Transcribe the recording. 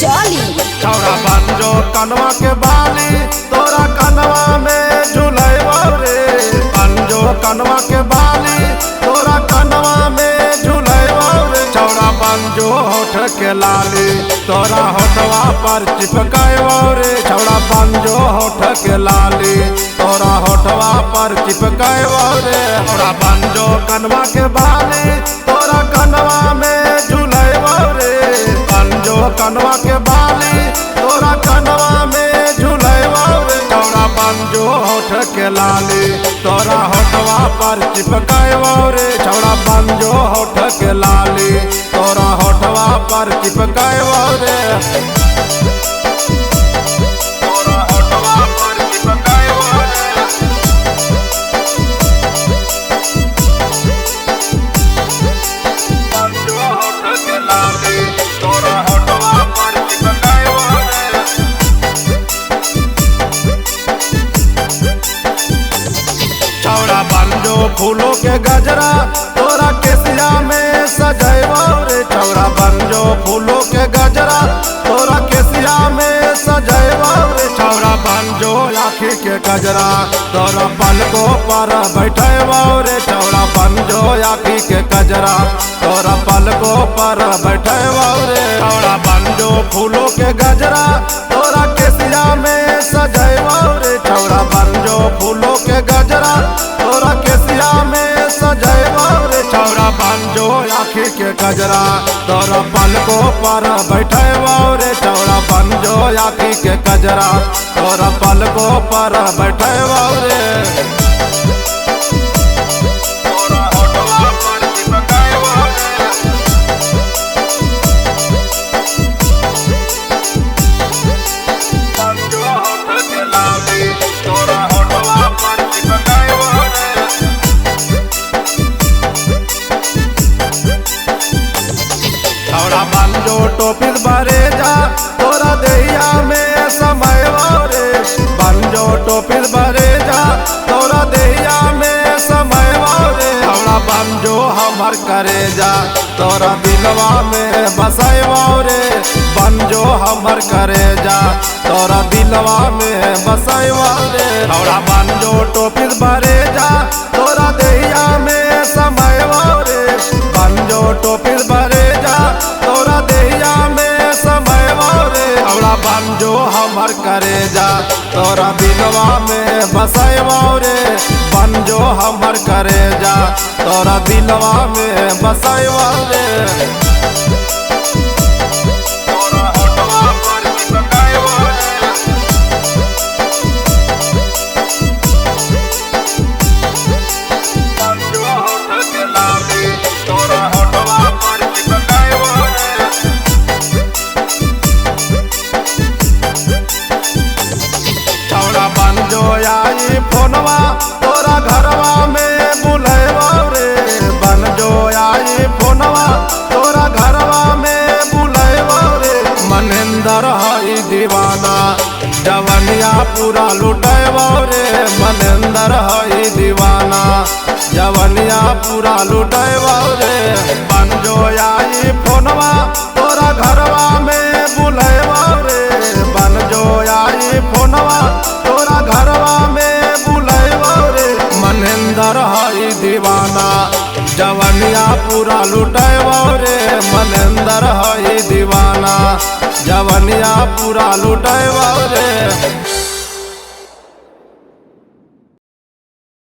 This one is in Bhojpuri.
चली छौड़ा बंजो कनवा के बाली तोरा कनवा में झुलैबो रे। बंजो कनवा के बाली तोरा कनवा में झुलैबो रे। छौड़ा बंजो होठ के लाली तोरा होठवा पर चिपकैबो रे। छौड़ा बंजो होठ के लाली तोरा होठवा पर चिपकैबो रे। छौड़ा बंजो कनवा के बाली तोरा कनवा में झुलैबो रे। बंजो कनवा के बाली तोरा कनवा में झुलैबो रे। छौड़ा बंजो होठ के लाली तोरा होठवा पर चिपकैबो रे। छौड़ा बंजो होठ के लाली तोरा होठवा पर चिपकैबो रे। तोरा होठवा पर चिपकैबो रे। बंजो होठ के लाली तोरा होठवा पर चिपकैबो रे। छौड़ा बंजो फूलों के गजरा तोरा केसिया में सजैबो रे। छौड़ा बंजो फूलों के गजरा तोरा केसिया में सजैबो रे। छौड़ा बंजो आँखी के गजरा तोरा पलकों पर बैठैबो रे। छौड़ा बंजो आँखी के गजरा तोरा पलकों पर बैठैबो रे। छौड़ा बंजो फूलों के गजरा तोरा केसिया में सजैबो रे। छौड़ा बंजो फूलों के गजरा तोरा केसिया में सजैबो रे। छौड़ा बंजो आँखी के गजरा तोरा पलकों पर बैठैबो रे। छौड़ा बंजो आँखी के गजरा तोरा पलकों पर बैठैबो रे। तोरा होठवा पर चिपकैबो रे। बंजो होठ के लाली तोरा होठवा पर चिपकैबो रे। छौड़ा बंजो टोपिल बरेजा तोरा देहिया में समैबो रे। बंजो टोपिल बरेजा तोरा देहिया में समैबो रे। छौड़ा बंजो हमर करेजा तोरा दिलवा में बसैबो रे। बंजो हमर करेजा तोरा दिलवा में बसैबो रे। छौड़ा बंजो टोपिल बरेजा तोरा देहिया में समैबो रे। बंजो टोपिल बरेजा तोरा देहिया में समैबो रे। छौड़ा बंजो हमर करेजा तोरा दिलवा में बसैबो रे। बंजो हमर करेजा तोरा दिलवा में बसैबो रे। तोरा होठवा पर चिपकैबो रे। बंजो होठ के लाली तोरा होठवा पर चिपकैबो रे। छौड़ा बंजो आई फोनवा तोरा घरवा में बुलैबो रे। बंजो आई फोनवा तोरा घरवा में बुलैबो रे। मनेंदर हई दीवाना जवनिया पूरा लुटैबो रे। मनेंदर हई दीवाना जवनिया पूरा लुटैबो रे। बंजो आई फोनवा तोरा घरवा में बुलैबो रे। बंजो आई फोनवा तोरा घरवा में बुलैबो रे। मनेंदर हई दीवाना जवनिया पूरा लुटैबो रे। मनेंदर हई दीवाना जवनिया पूरा लुटैबो रे।